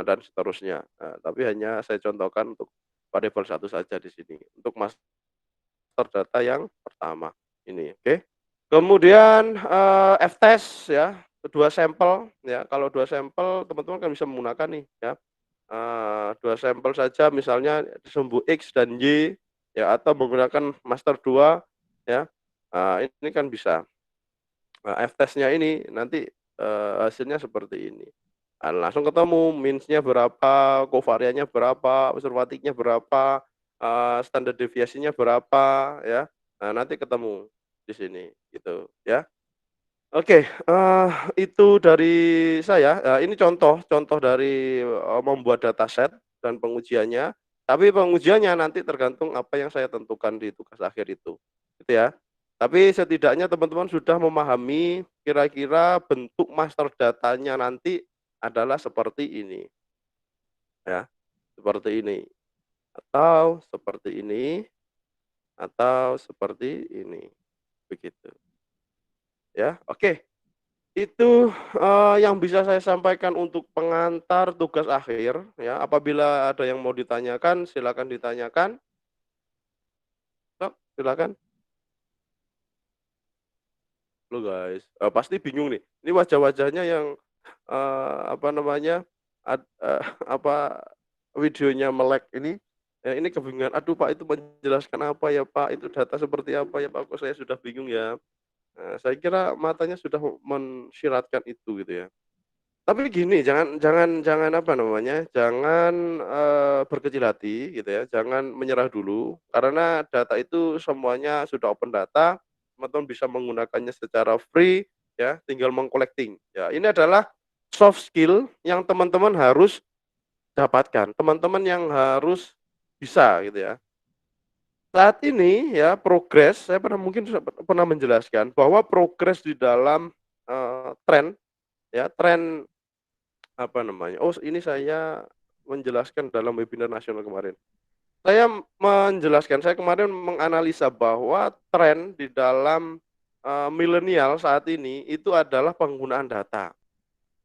dan seterusnya. Nah, tapi hanya saya contohkan untuk variabel 1 saja di sini, untuk master data yang pertama. Ini, oke. Kemudian F-test ya, 2 sampel ya. Kalau 2 sampel teman-teman kan bisa menggunakan nih ya, 2 sampel saja misalnya sumbu X dan Y ya, atau menggunakan master 2 ya. Ini kan bisa. Nah, F-test-nya ini nanti, hasilnya seperti ini. Langsung ketemu means-nya berapa, kovariannya berapa, observatiknya berapa, standar deviasinya berapa ya. Nah, nanti ketemu di sini gitu ya. Oke, itu dari saya. Ini contoh dari, membuat dataset dan pengujiannya, tapi pengujiannya nanti tergantung apa yang saya tentukan di tugas akhir itu, gitu ya. Tapi setidaknya teman-teman sudah memahami kira-kira bentuk master datanya nanti adalah seperti ini, ya, seperti ini, atau seperti ini, atau seperti ini, begitu, ya. Oke. Itu, yang bisa saya sampaikan untuk pengantar tugas akhir ya. Apabila ada yang mau ditanyakan, silakan ditanyakan. Sok, silakan. Halo guys, pasti bingung nih. Ini wajah-wajahnya yang, apa namanya, apa, videonya melek ini, ya ini kebingungan, "Aduh Pak, itu menjelaskan apa ya Pak? Itu data seperti apa ya Pak? Kok saya sudah bingung ya?" Saya kira matanya sudah mensiratkan itu gitu ya. Tapi gini, jangan jangan jangan apa namanya, jangan, berkecil hati gitu ya, jangan menyerah dulu, karena data itu semuanya sudah open data, teman-teman bisa menggunakannya secara free ya, tinggal meng-collecting. Ya, ini adalah soft skill yang teman-teman harus dapatkan, teman-teman yang harus bisa gitu ya. Saat ini ya progres, saya mungkin pernah menjelaskan bahwa progres di dalam, tren ya, tren apa namanya, ini saya menjelaskan dalam webinar nasional kemarin. Saya menjelaskan, saya kemarin menganalisa bahwa tren di dalam, milenial saat ini itu adalah penggunaan data.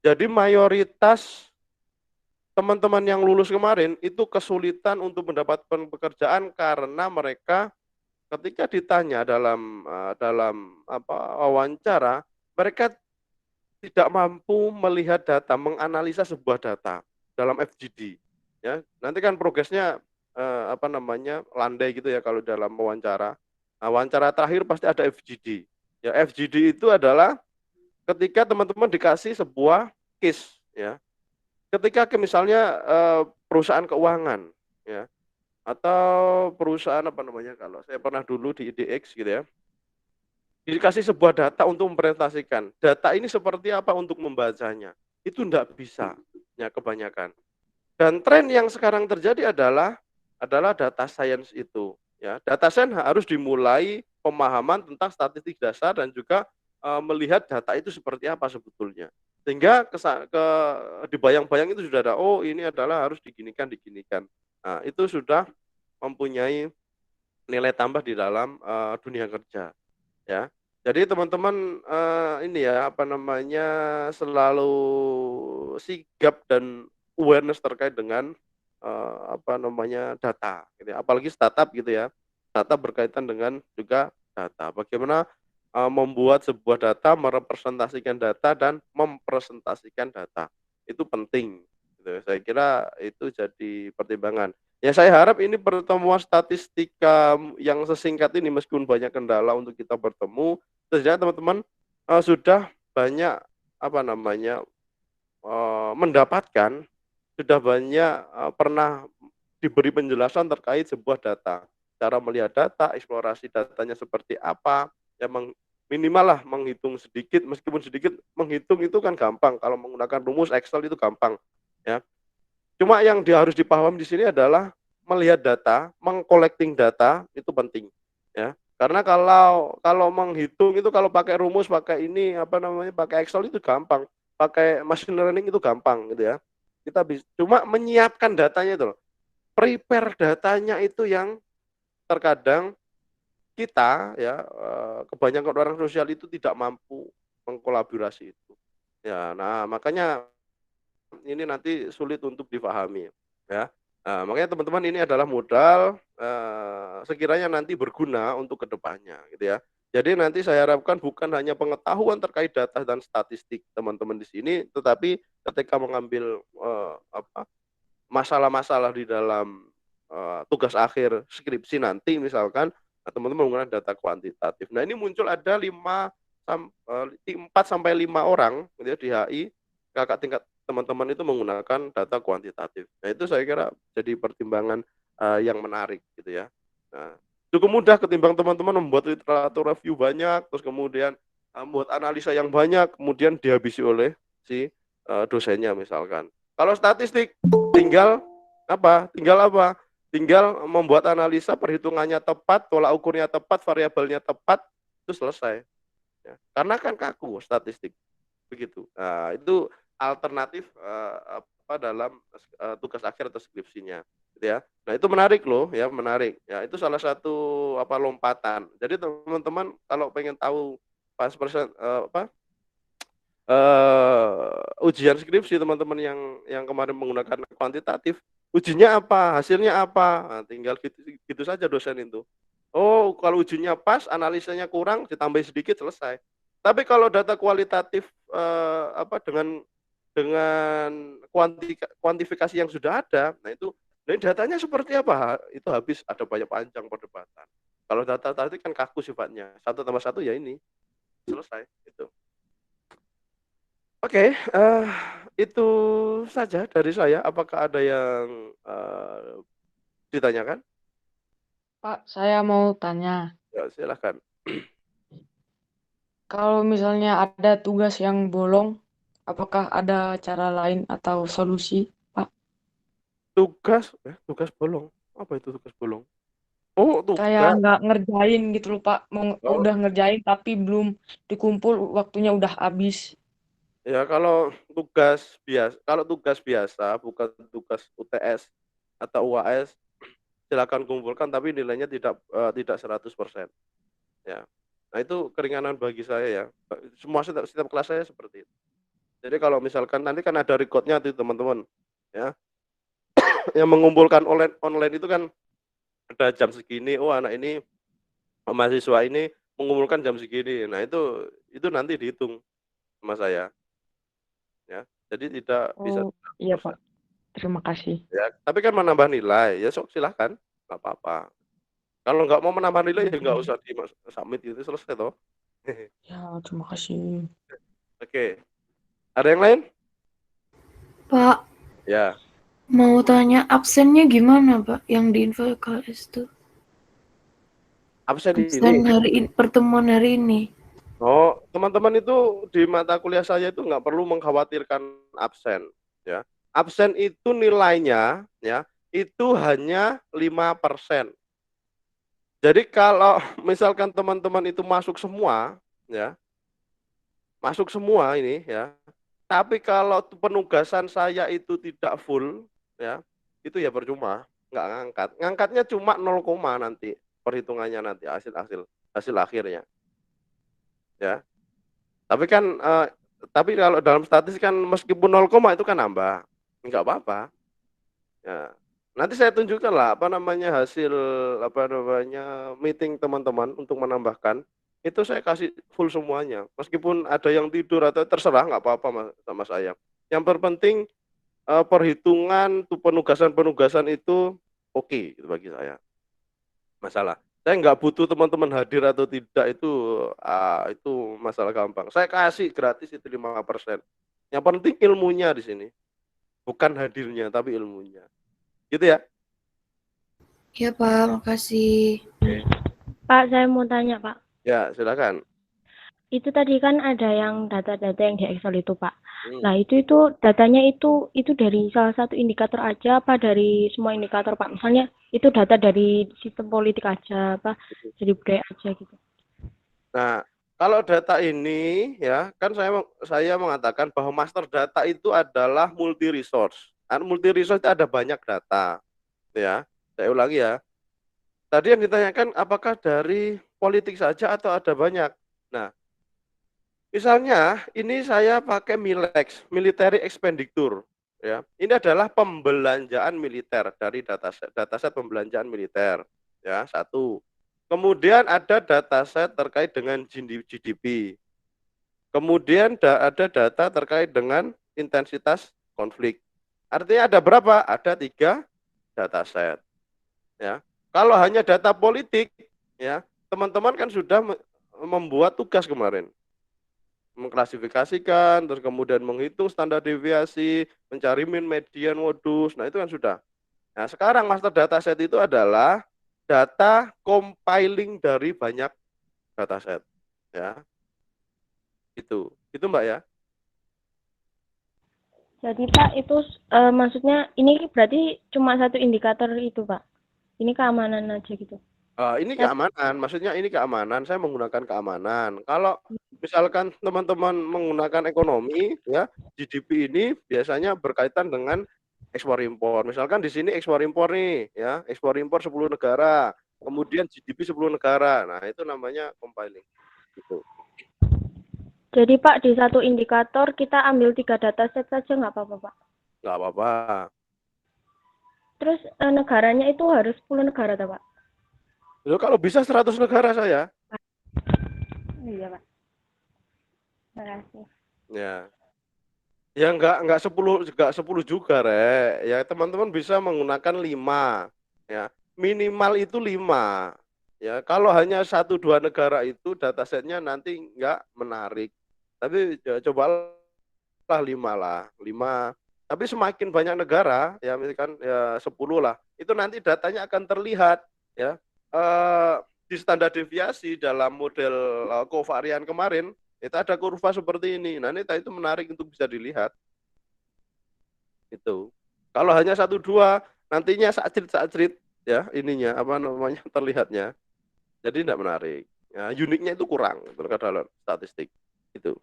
Jadi mayoritas teman-teman yang lulus kemarin itu kesulitan untuk mendapatkan pekerjaan karena mereka ketika ditanya dalam apa, wawancara, mereka tidak mampu melihat data, menganalisa sebuah data dalam FGD, ya. Nanti kan progresnya, apa namanya, landai gitu ya kalau dalam wawancara. Nah, wawancara terakhir pasti ada FGD. Ya, FGD itu adalah ketika teman-teman dikasih sebuah case, ya. Ketika misalnya, perusahaan keuangan, ya, atau perusahaan apa namanya, kalau saya pernah dulu di IDX gitu ya, dikasih sebuah data untuk mempresentasikan. Data ini seperti apa untuk membacanya, itu enggak bisa, ya kebanyakan. Dan tren yang sekarang terjadi adalah data science itu, ya. Data science harus dimulai pemahaman tentang statistik dasar dan juga, melihat data itu seperti apa sebetulnya. Sehingga dibayang-bayang itu sudah ada, oh ini adalah harus diginikan. Nah, itu sudah mempunyai nilai tambah di dalam, dunia kerja. Ya. Jadi teman-teman, ini ya, apa namanya, selalu sigap dan awareness terkait dengan, apa namanya, data gitu ya, apalagi startup gitu ya. Data berkaitan dengan juga data. Bagaimana, membuat sebuah data, merepresentasikan data dan mempresentasikan data. Itu penting gitu. Saya kira itu jadi pertimbangan. Ya saya harap ini pertemuan statistika yang sesingkat ini meskipun banyak kendala untuk kita bertemu, setidaknya teman-teman, sudah banyak apa namanya, mendapatkan, sudah banyak, pernah diberi penjelasan terkait sebuah data. Cara melihat data, eksplorasi datanya seperti apa, ya minimal lah menghitung sedikit, meskipun sedikit menghitung itu kan gampang, kalau menggunakan rumus Excel itu gampang, ya. Cuma yang harus dipahami di sini adalah melihat data, meng-collecting data itu penting, ya. Karena kalau menghitung itu kalau pakai rumus, pakai ini apa namanya, pakai Excel itu gampang, pakai machine learning itu gampang gitu ya. Kita cuma menyiapkan datanya itu loh. Prepare datanya itu yang terkadang kita ya, kebanyakan orang sosial itu tidak mampu mengkolaborasi itu. Ya, nah makanya ini nanti sulit untuk dipahami ya. Makanya teman-teman ini adalah modal, sekiranya nanti berguna untuk kedepannya gitu ya. Jadi nanti saya harapkan bukan hanya pengetahuan terkait data dan statistik teman-teman di sini, tetapi ketika mengambil masalah-masalah di dalam tugas akhir skripsi nanti misalkan, teman-teman menggunakan data kuantitatif. Nah, ini muncul ada 4 sampai 5 orang gitu ya, di HI, kakak tingkat teman-teman itu menggunakan data kuantitatif. Nah, itu saya kira jadi pertimbangan yang menarik gitu ya. Nah, cukup mudah ketimbang teman-teman membuat literatur review banyak, terus kemudian membuat analisa yang banyak, kemudian dihabisi oleh si dosennya misalkan. Kalau statistik tinggal apa? Tinggal membuat analisa, perhitungannya tepat, tolak ukurnya tepat, variabelnya tepat, itu selesai. Ya. Karena kan kaku statistik begitu. Nah, itu alternatif dalam tugas akhir atau skripsinya, gitu ya. Nah, itu menarik loh, ya menarik. Ya, itu salah satu lompatan. Jadi teman-teman kalau pengen tahu pas ujian skripsi teman-teman yang kemarin menggunakan kuantitatif, ujinya apa, hasilnya apa, nah, tinggal gitu saja dosen itu. Oh, kalau ujinya pas, analisanya kurang, ditambah sedikit selesai. Tapi kalau data kualitatif dengan kuantifikasi yang sudah ada, nah itu, nah datanya seperti apa? Itu habis ada banyak panjang perdebatan. Kalau data tadi kan kaku sifatnya, 1+1 ya ini selesai itu. Oke, itu saja dari saya. Apakah ada yang ditanyakan? Pak, saya mau tanya, Ya, silakan. kalau misalnya ada tugas yang bolong, apakah ada cara lain atau solusi, Pak? Tugas bolong. Apa itu tugas bolong? Oh, Kayak tugas. nggak ngerjain gitu loh, Pak. Oh, Udah ngerjain tapi belum dikumpul, waktunya udah habis. ya kalau tugas biasa bukan tugas UTS atau UAS, silakan kumpulkan tapi nilainya tidak 100%. Ya. Nah, itu keringanan bagi saya ya. Semua setiap kelas saya seperti itu. Jadi kalau misalkan nanti kan ada recordnya tuh teman-teman, ya. Yang mengumpulkan online itu kan ada jam segini. Oh, anak ini mahasiswa ini mengumpulkan jam segini. Nah, itu nanti dihitung sama saya, ya. Jadi tidak bisa Oh, iya, 100%. Pak. Terima kasih. Ya, tapi kan menambah nilai, ya sok silahkan, nggak apa-apa. Kalau nggak mau menambah nilai ya nggak usah di submit itu selesai toh. Ya, terima kasih. Oke, ada yang lain? Pak, Ya, mau tanya absennya gimana, Pak? Yang di info KS tuh. absen Absen ini. pertemuan hari ini. Oh, teman-teman itu di mata kuliah saya itu nggak perlu mengkhawatirkan absen, ya. Absen itu nilainya, ya, itu hanya 5%. Jadi kalau misalkan teman-teman itu masuk semua, ya, masuk semua ini, ya. Tapi kalau penugasan saya itu tidak full, ya, itu ya percuma, nggak ngangkat. Ngangkatnya cuma 0, nanti perhitungannya nanti hasil akhirnya, ya. Tapi kalau dalam statistik kan meskipun 0, itu kan nambah, nggak apa-apa. Ya. Nanti saya tunjukkan lah hasil meeting teman-teman untuk menambahkan. Itu saya kasih full semuanya. Meskipun ada yang tidur atau terserah nggak apa-apa sama saya. Yang terpenting perhitungan penugasan itu oke, gitu bagi saya. Masalah. Saya nggak butuh teman-teman hadir atau tidak itu masalah gampang. Saya kasih gratis itu 5%. Yang penting ilmunya di sini. Bukan hadirnya tapi ilmunya. Gitu ya. Ya, Pak, makasih. Pak, saya mau tanya, Pak. Ya, silakan. Itu tadi kan ada yang data-data yang di Excel itu, Pak. Nah, itu datanya itu dari salah satu indikator aja apa dari semua indikator, Pak? Misalnya itu data dari sistem politik aja apa dari budaya aja gitu. Nah, kalau data ini ya, kan saya mengatakan bahwa master data itu adalah multi resource. Multi resource itu ada banyak data, ya. Saya ulangi ya. Tadi yang ditanyakan apakah dari politik saja atau ada banyak. Nah, misalnya ini saya pakai MILEX, Military Expenditure, ya. Ini adalah pembelanjaan militer dari dataset pembelanjaan militer, ya, satu. Kemudian ada dataset terkait dengan GDP. Kemudian ada data terkait dengan intensitas konflik. Artinya ada berapa? Ada 3 dataset. Ya. Kalau hanya data politik, ya, teman-teman kan sudah membuat tugas kemarin. Mengklasifikasikan, terus kemudian menghitung standar deviasi, mencari mean, median, modus. Nah, itu kan sudah. Nah, sekarang master dataset itu adalah data compiling dari banyak dataset, ya. Itu Mbak ya. Jadi Pak itu maksudnya ini berarti cuma satu indikator itu Pak. Ini keamanan aja gitu. Ini keamanan, maksudnya ini keamanan. Saya menggunakan keamanan. Kalau misalkan teman-teman menggunakan ekonomi, ya GDP ini biasanya berkaitan dengan ekspor impor. Misalkan di sini ekspor impor nih, ya ekspor impor 10 negara, kemudian GDP 10 negara. Nah itu namanya compiling. Gitu. Jadi Pak di satu indikator kita ambil 3 dataset saja nggak apa-apa Pak? Nggak apa-apa. Terus negaranya itu harus 10 negara tak Pak? Loh, kalau bisa 100 negara saya. Iya Pak. Terima kasih. Ya. Ya enggak 10 juga, Rek. Ya teman-teman bisa menggunakan 5. Ya. Minimal itu 5. Ya, kalau hanya 1-2 negara itu datasetnya nanti enggak menarik. Tapi ya, cobalah 5 lah. 5. Tapi semakin banyak negara, ya misalkan ya 10 lah. Itu nanti datanya akan terlihat, ya. Di standar deviasi dalam model covarian kemarin itu ada kurva seperti ini. Nah, itu menarik untuk bisa dilihat. Itu. Kalau hanya 1-2 nantinya saat-saat ya ininya apa namanya terlihatnya. Jadi tidak menarik. Ya, uniknya itu kurang dalam statistik. Itu.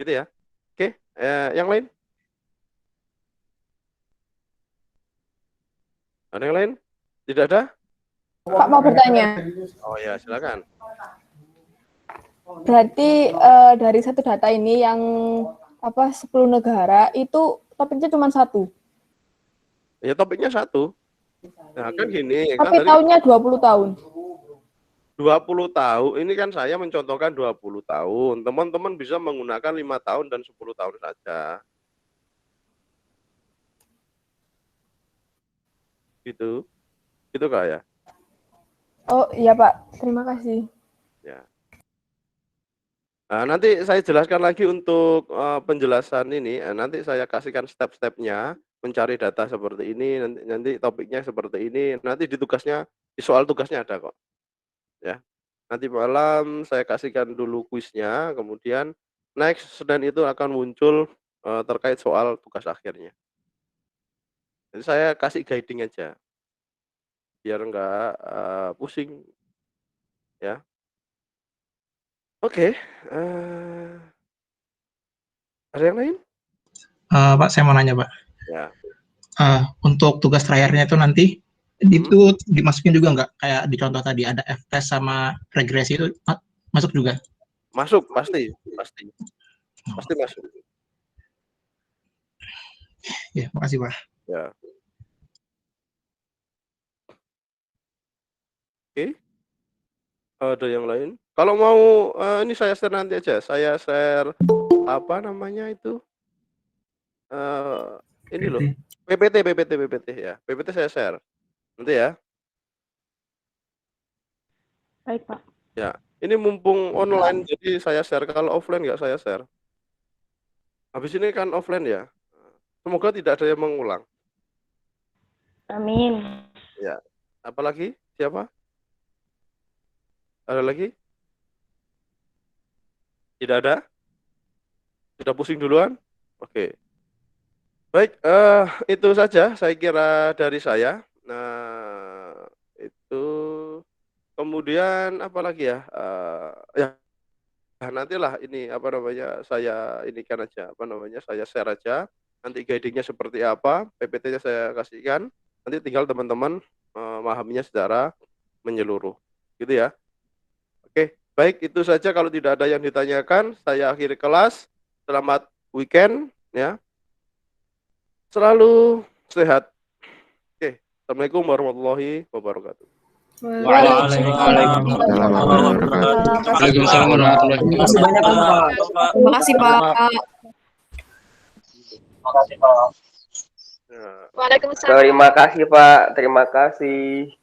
Gitu ya. Oke, yang lain? Ada yang lain? Tidak ada? Pak mau bertanya. Oh ya, silakan. Berarti dari satu data ini yang 10 negara itu topiknya cuma 1. Ya topiknya 1. Nah, kan gini, Tapi kan tahunnya 20 tahun. 20 tahun. Ini kan saya mencontohkan 20 tahun. Teman-teman bisa menggunakan 5 tahun dan 10 tahun saja. Gitu. Gitu Kak ya. Oh iya Pak, terima kasih. Ya. Nah, nanti saya jelaskan lagi untuk penjelasan ini. Nanti saya kasihkan step-stepnya mencari data seperti ini. Nanti topiknya seperti ini. Nanti di soal tugasnya ada kok. Ya. Nanti malam saya kasihkan dulu kuisnya. Kemudian next Senin itu akan muncul terkait soal tugas akhirnya. Jadi saya kasih guiding aja. Biar enggak pusing. Ya. Oke. Ada yang lain? Pak, saya mau nanya, Pak. Ya. Untuk tugas terakhirnya itu nanti itu dimasukin juga nggak? Kayak di contoh tadi ada F-test sama regresi itu masuk juga? Masuk, pasti masuk. Ya, makasih Pak. Ya. Oke. Ada yang lain? Kalau mau ini saya share nanti aja. Saya share apa namanya itu? Ini loh. PPT ya. PPT saya share. Nanti ya. Baik Pak. Ya. Ini mumpung online jadi saya share. Kalau offline nggak saya share. Habis ini kan offline ya. Semoga tidak ada yang mengulang. Amin. Ya. Apalagi? Siapa? Ada lagi? Tidak ada? Sudah pusing duluan? Oke. Baik, itu saja saya kira dari saya. Nah, itu kemudian apa lagi ya? Ya, nantilah ini apa namanya? Saya inikan aja, apa namanya? Saya share aja. Nanti guidingnya seperti apa, PPT-nya saya kasihkan. Nanti tinggal teman-teman memahaminya secara menyeluruh, gitu ya. Oke, baik itu saja. Kalau tidak ada yang ditanyakan, saya akhiri kelas. Selamat weekend, ya. Selalu sehat. Oke, Assalamualaikum warahmatullahi wabarakatuh. Waalaikumsalam warahmatullahi Terima kasih banyak Pak. Terima kasih Pak. Ya. Waalaikumsalam. Terima kasih Pak, terima kasih.